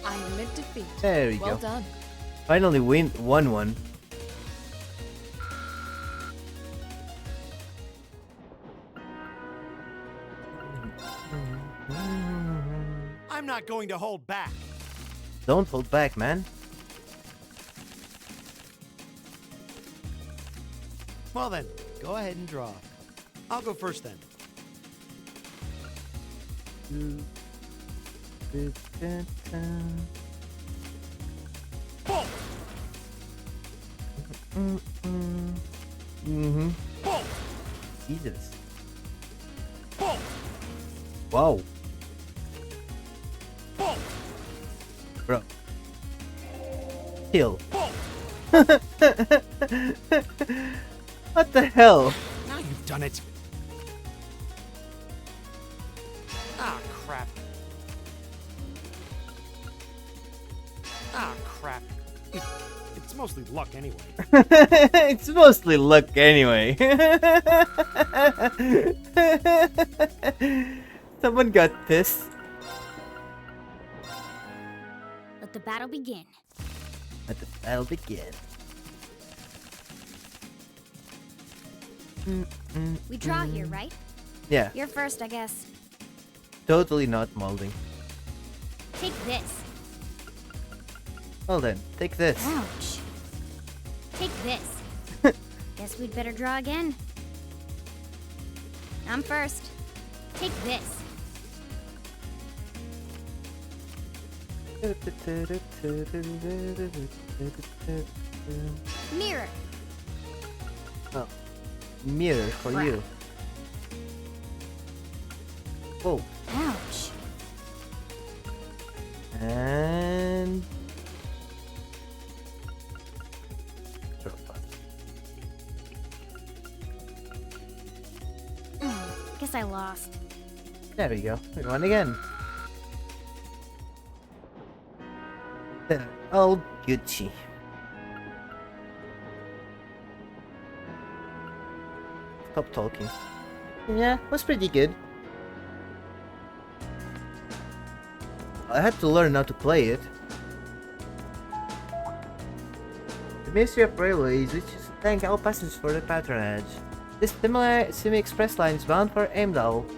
I admit defeat. There we Well go. done. Finally won one. I'm not going to hold back. Don't hold back, man. Well then, go ahead and draw. I'll go first then. Boom! Mm-hmm. Boom! Jesus. Boom! Wow. Boom! Bro. Kill. Boom! What the hell? Now you've done it. Ah, crap. Ah, crap. It's mostly luck anyway. It's mostly luck anyway. Someone got pissed. Let the battle begin. Let the battle begin. We draw here, right? Yeah, You're first, I guess. totally not molding. Take this. Well then, take this. Ouch. Take this. Guess we'd better draw again. I'm first. Take this. Mirror. Oh, mirror for Crap. you. Whoa, Ouch. and Guess I lost. there we go. We won again. There, all Gucci. Stop talking. Yeah, was pretty good. I had to learn how to play it. The Ministry of Railways wishes to thank all passengers for their patronage. This semi-express line is bound for Aimdal.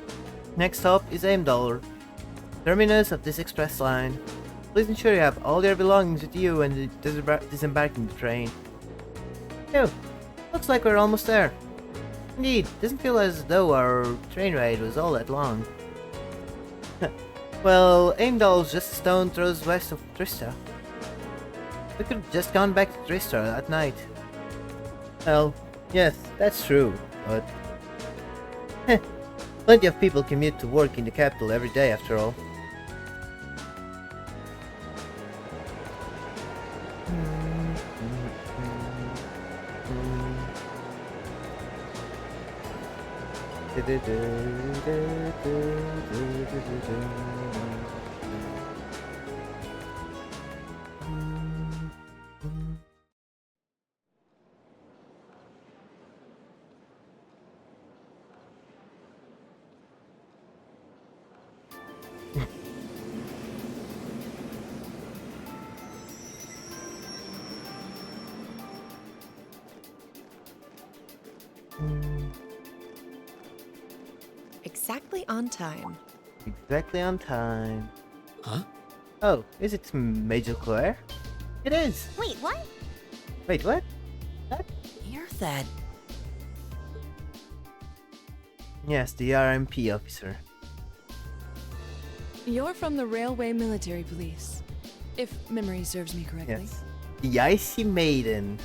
Next stop is Aimdal, terminus of this express line. Please ensure you have all your belongings with you when disembarking the train. Oh, looks like we're almost there. Indeed, doesn't feel as though our train ride was all that long. Well, Aimdal's just a stone throws west of Trista. We could have just gone back to Trista that night. Well, yes, that's true, but... plenty of people commute to work in the capital every day after all. Exactly on time. Exactly on time. Huh? Oh, is it Major Claire? It is! Wait, what? Wait, what? You're that. Yes, the RMP officer. You're from the Railway Military Police, if memory serves me correctly. Yes. The Icy Maiden.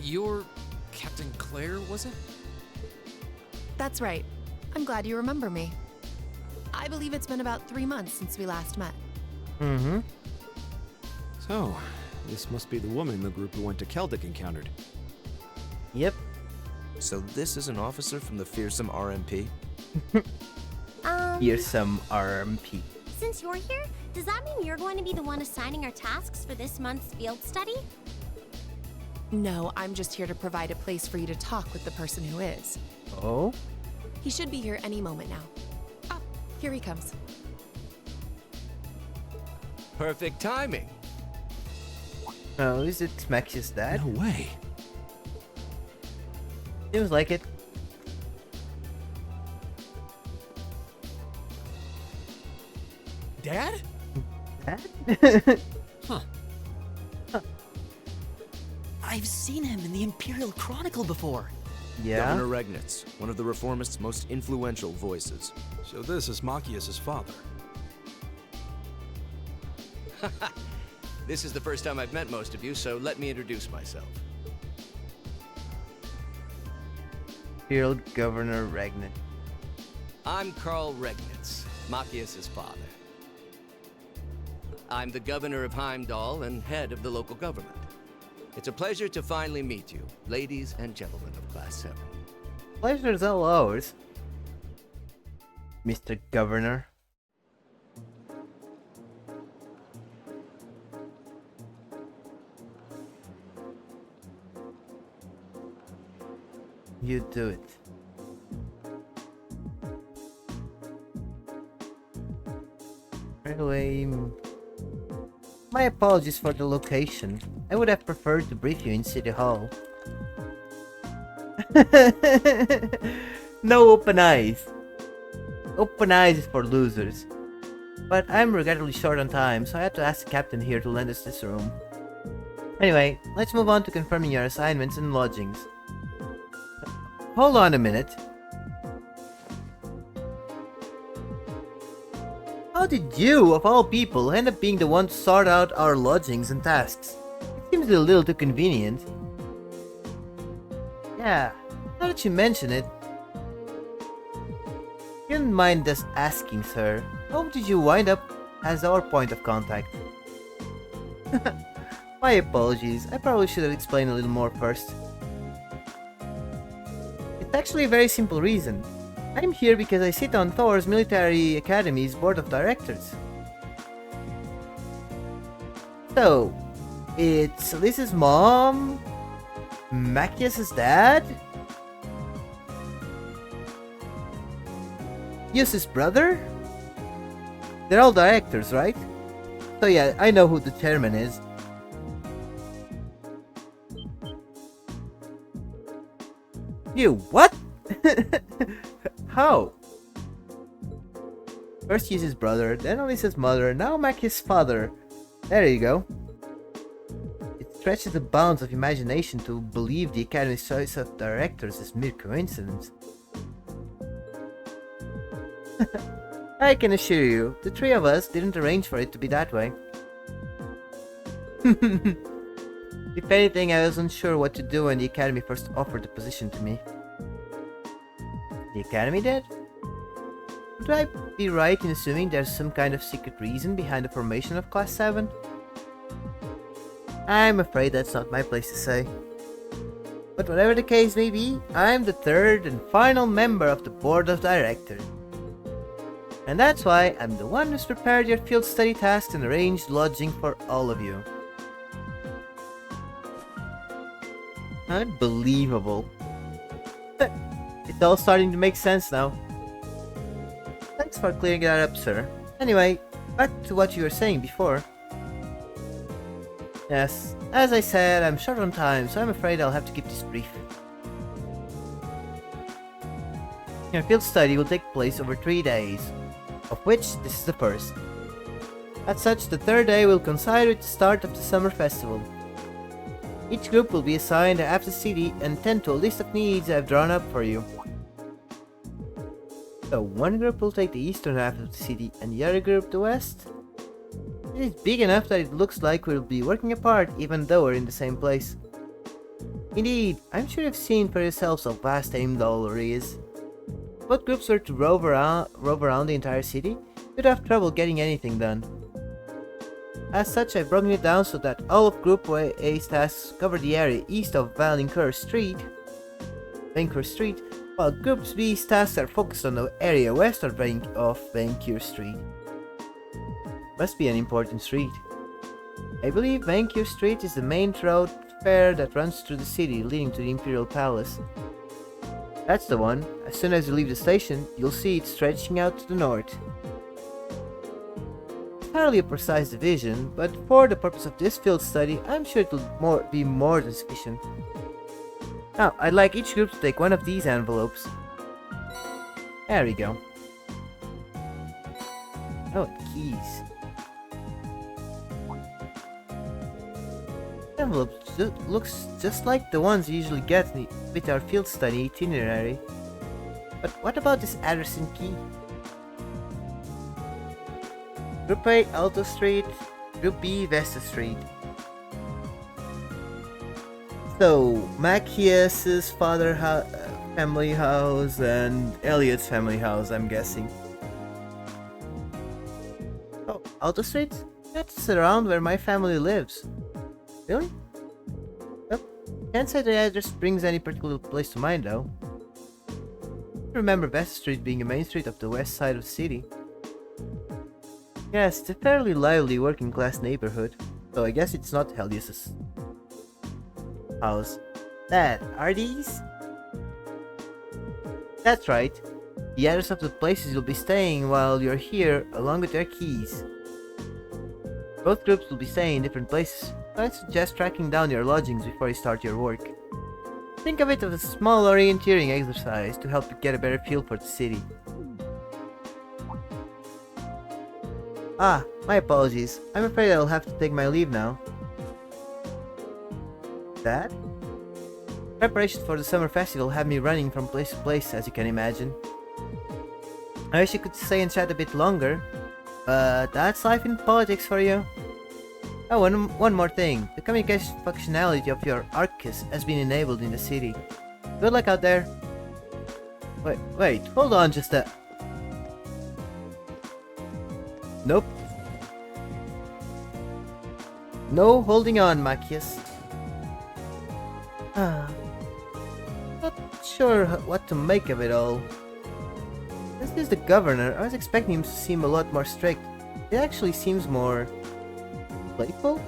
You're Captain Claire, was it? That's right. I'm glad you remember me. I believe it's been about 3 months since we last met. Mm-hmm. So, this must be the woman the group who went to Celtic encountered. Yep. So this is an officer from the fearsome RMP? Here's some RMP. Since you're here, does that mean you're going to be the one assigning our tasks for this month's field study? No, I'm just here to provide a place for you to talk with the person who is. Oh? He should be here any moment now. Ah, here he comes. Perfect timing. Oh, is it Max's dad? No way. Seems like it. Dad? That? Huh. I've seen him in the Imperial Chronicle before. Yeah. Governor Regnitz, one of the Reformists' most influential voices. So this is Machias' father. This is the first time I've met most of you, so let me introduce myself. Imperial Governor Ragnar. I'm Karl Regnitz, Machias' father. I'm the governor of Heimdall and head of the local government. It's a pleasure to finally meet you, ladies and gentlemen of Class 7. Pleasure's all ours, Mr. Governor. You do it. Right away. My apologies for the location. I would have preferred to brief you in City Hall. No open eyes. Open eyes is for losers. But I'm regrettably short on time, so I had to ask the captain here to lend us this room. Anyway, let's move on to confirming your assignments and lodgings. Hold on a minute. How did you, of all people, end up being the one to sort out our lodgings and tasks? It seems a little too convenient. Yeah, now that you mention it. You don't mind us asking, sir, how did you wind up as our point of contact? My apologies, I probably should have explained a little more first. It's actually a very simple reason. I'm here because I sit on Thor's Military Academy's board of directors. So, it's Liz's mom, Machias' dad, Yus's brother? They're all directors, right? So yeah, I know who the chairman is. You what? How? First Yus's brother, then Alyssa's mother, now Machias' father. There you go. It stretches the bounds of imagination to believe the Academy's choice of directors is mere coincidence. I can assure you, the three of us didn't arrange for it to be that way. If anything, I was unsure what to do when the Academy first offered the position to me. The Academy did? Would I be right in assuming there's some kind of secret reason behind the formation of Class 7? I'm afraid that's not my place to say. But whatever the case may be, I'm the third and final member of the Board of Directors. And that's why I'm the one who's prepared your field study tasks and arranged lodging for all of you. Unbelievable. It's all starting to make sense now. Thanks for clearing that up, sir. Anyway, back to what you were saying before. Yes, as I said, I'm short on time, so I'm afraid I'll have to keep this brief. Your field study will take place over 3 days, of which this is the first. As such, the third day will coincide with the start of the summer festival. Each group will be assigned a half of the city and tend to a list of needs I've drawn up for you. So one group will take the eastern half of the city and the other group the west. It is big enough that it looks like we'll be working apart even though we're in the same place. Indeed, I'm sure you've seen for yourselves how vast Heimdall is. If both groups were to rove around the entire city, you'd have trouble getting anything done. As such, I've broken it down so that all of Group A's tasks cover the area east of Valinkur Street, while Group B's tasks are focused on the area west of Valinkur Street. Must be an important street. I believe Valinkur Street is the main thoroughfare that runs through the city leading to the Imperial Palace. That's the one. As soon as you leave the station, you'll see it stretching out to the north. Hardly a precise division, but for the purpose of this field study, I'm sure it'll be more than sufficient. Now, I'd like each group to take one of these envelopes. There we go. Oh, keys. envelope looks just like the ones you usually get with our field study itinerary. But what about this address and key? Group A, Alto Street. Group B, Vesta Street. So, Macias's family house and Elliot's family house, I'm guessing. Oh, Alto Street? That's around where my family lives. Really? Well, can't say the address brings any particular place to mind though. I remember Vesta Street being a main street of the west side of the city. Yes, it's a fairly lively working class neighborhood, so I guess it's not Helios's house. Are these? That's right. The address of the places you'll be staying while you're here, along with their keys. Both groups will be staying in different places, so I'd suggest tracking down your lodgings before you start your work. Think of it as a small orienteering exercise to help you get a better feel for the city. Ah, my apologies. I'm afraid I'll have to take my leave now. Dad? Preparations for the summer festival have me running from place to place, as you can imagine. I wish you could stay and chat a bit longer, but that's life in politics for you. Oh, one more thing. The communication functionality of your Arcus has been enabled in the city. Good luck out there. Wait, hold on just a... Nope. No holding on, Macias. Not sure what to make of it all. This is the governor. I was expecting him to seem a lot more strict. It actually seems more... playful?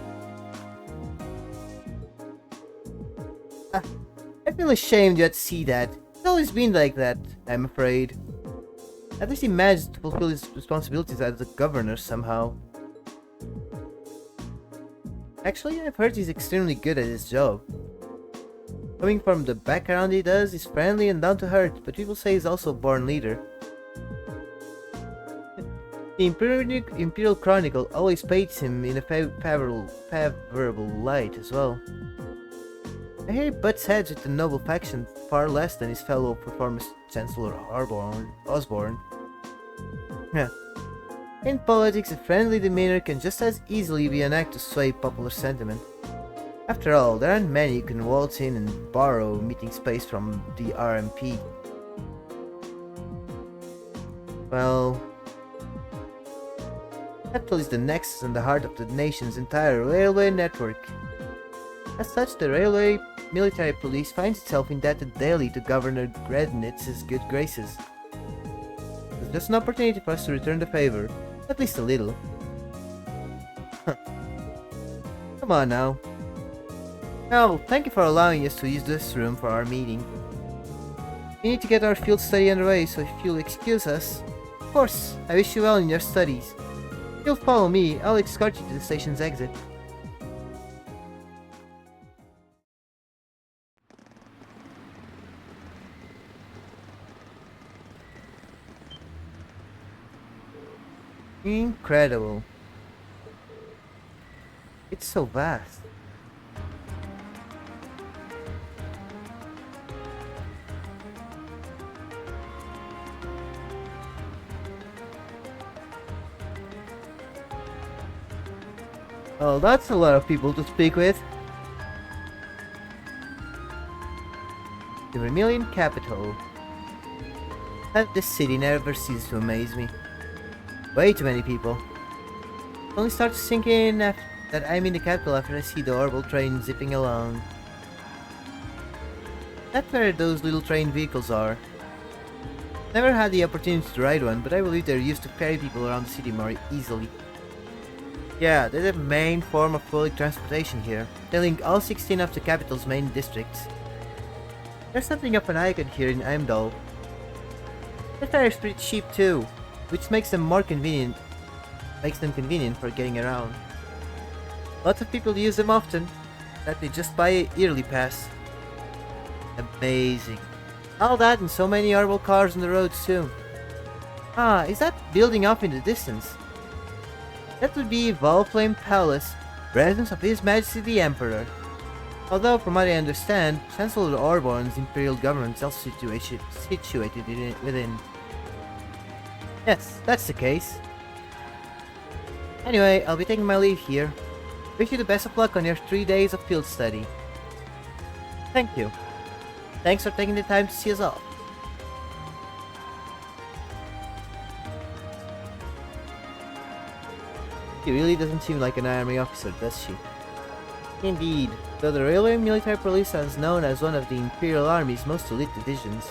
I feel ashamed you had to see that. It's always been like that, I'm afraid. At least he managed to fulfill his responsibilities as the governor somehow. Actually, I've heard he's extremely good at his job. Coming from the background he does, he's friendly and down to earth, but people say he's also a born leader. The Imperial Chronicle always paints him in a favorable light as well. I hear he butts heads with the noble faction far less than his fellow performance Chancellor Osborne. Yeah. In politics, a friendly demeanor can just as easily be an act to sway popular sentiment. After all, there aren't many who can waltz in and borrow meeting space from the RMP. Well... capital is the nexus and the heart of the nation's entire railway network. As such, the railway military police finds itself indebted daily to Governor Grednitz's good graces. It's just an opportunity for us to return the favor, at least a little. Come on now. Oh, thank you for allowing us to use this room for our meeting. We need to get our field study underway, so if you'll excuse us... Of course, I wish you well in your studies. If you'll follow me, I'll escort you to the station's exit. Incredible. It's so vast. Oh, that's a lot of people to speak with. The Vermilion capital. This city never ceases to amaze me. Way too many people. It only starts to sink in that I'm in the capital after I see the horrible train zipping along. That's where those little train vehicles are. Never had the opportunity to ride one, but I believe they're used to carry people around the city more easily. Yeah, they're the main form of public transportation here. They link all 16 of the capital's main districts. There's something of an icon here in Heimdall. The fares pretty cheap too, which makes them convenient for getting around. Lots of people use them often, that they just buy a yearly pass. Amazing. All that and so many horrible cars on the roads too. Ah, is that building off in the distance? That would be Volflame Palace, residence of His Majesty the Emperor. Although, from what I understand, Chancellor Orborn's imperial government is also situated within. Yes, that's the case. Anyway, I'll be taking my leave here. Wish you the best of luck on your 3 days of field study. Thank you. Thanks for taking the time to see us off. She really doesn't seem like an army officer, does she? Indeed, though the Railway Military Police is known as one of the Imperial Army's most elite divisions.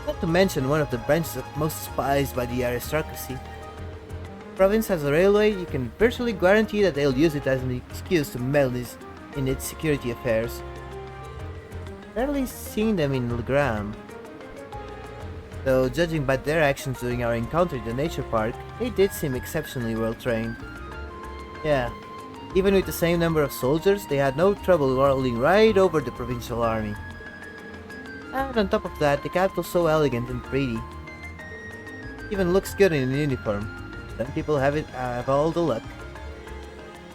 Not to mention one of the branches most despised by the aristocracy. If the province has a railway, you can virtually guarantee that they'll use it as an excuse to meddle in its security affairs. Rarely seen them in Legram. Though, judging by their actions during our encounter in the nature park, they did seem exceptionally well trained. Yeah, even with the same number of soldiers, they had no trouble rolling right over the provincial army. And on top of that, the capital's so elegant and pretty. Even looks good in a uniform. Some people have all the luck.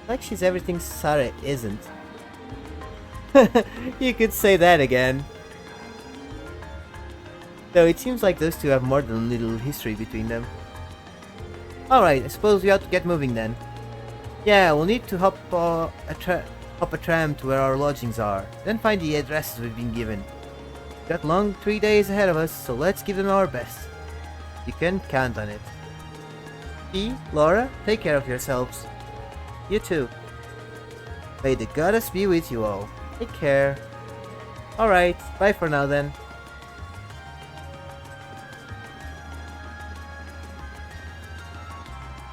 Like she's everything Sarah isn't. You could say that again. Though it seems like those two have more than a little history between them. Alright, I suppose we ought to get moving then. Yeah, we'll need to hop a tram to where our lodgings are, then find the addresses we've been given. We've got long 3 days ahead of us, so let's give them our best. You can count on it. Dee, Laura, take care of yourselves. You too. May the goddess be with you all. Take care. Alright, bye for now then.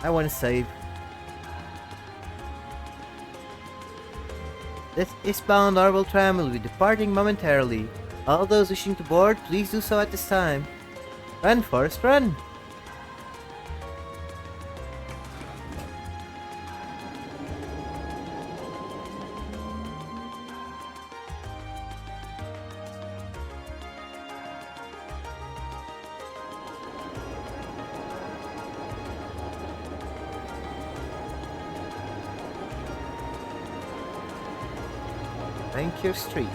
I want to save. This eastbound Orbital tram will be departing momentarily. All those wishing to board, please do so at this time. Run, Forrest, run! Vancouver Street.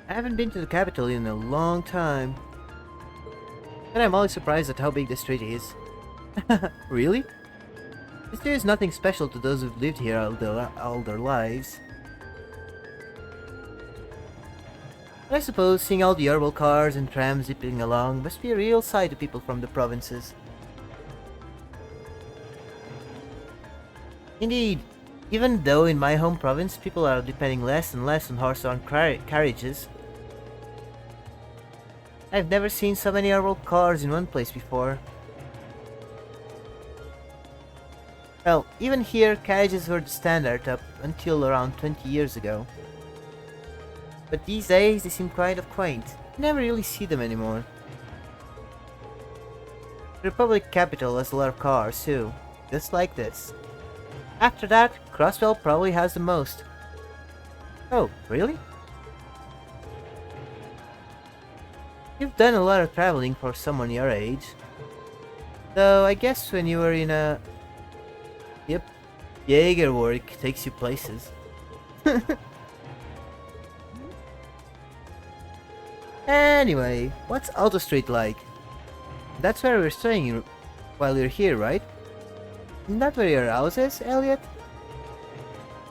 I haven't been to the capital in a long time. And I'm always surprised at how big the street is. Really? There is nothing special to those who've lived here all their lives. But I suppose seeing all the herbal cars and trams zipping along must be a real sight to people from the provinces. Indeed, even though in my home province people are depending less and less on horse-drawn carriages, I've never seen so many herbal cars in one place before. Well, even here, carriages were the standard up until around 20 years ago. But these days, they seem kind of quaint. You never really see them anymore. The Republic capital has a lot of cars too, just like this. After that, Crosswell probably has the most. Oh, really? You've done a lot of traveling for someone your age. Though, I guess when you were in a... Yep, Jaeger work takes you places. Anyway, what's Auto Street like? That's where we're staying while we're here, right? Isn't that where your house is, Elliot?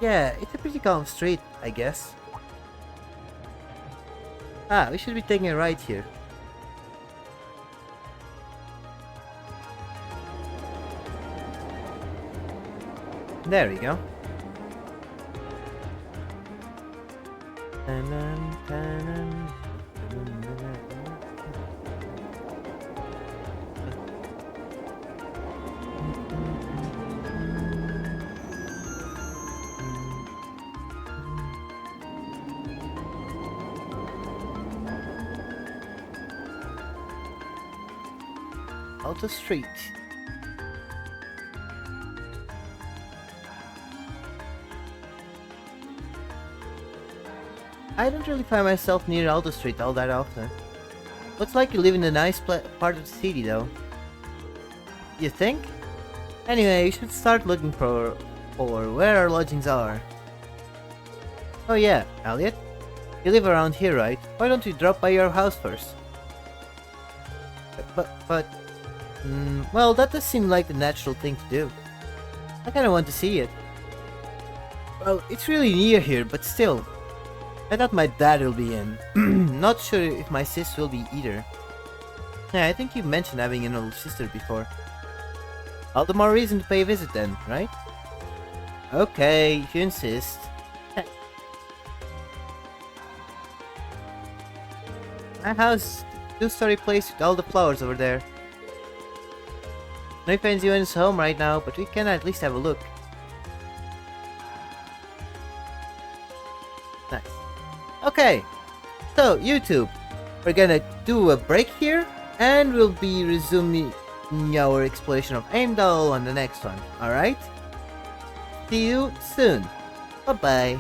Yeah, it's a pretty calm street, I guess. Ah, we should be taking a ride here. There we go. Auto Street. I don't really find myself near Aldo Street all that often. Looks like you live in a nice part of the city, though. You think? Anyway, you should start looking for where our lodgings are. Oh yeah, Elliot? You live around here, right? Why don't you drop by your house first? Well, that does seem like the natural thing to do. I kinda want to see it. Well, it's really near here, but still. I thought my dad will be in. Not sure if my sis will be either. Yeah, I think you mentioned having an older sister before. All the more reason to pay a visit then, right? Okay, if you insist. My house, two-story place with all the flowers over there. No offense, anyone's home right now, but we can at least have a look. Nice. Okay, so YouTube, we're gonna do a break here, and we'll be resuming our exploration of Heimdall on the next one, alright? See you soon. Bye-bye.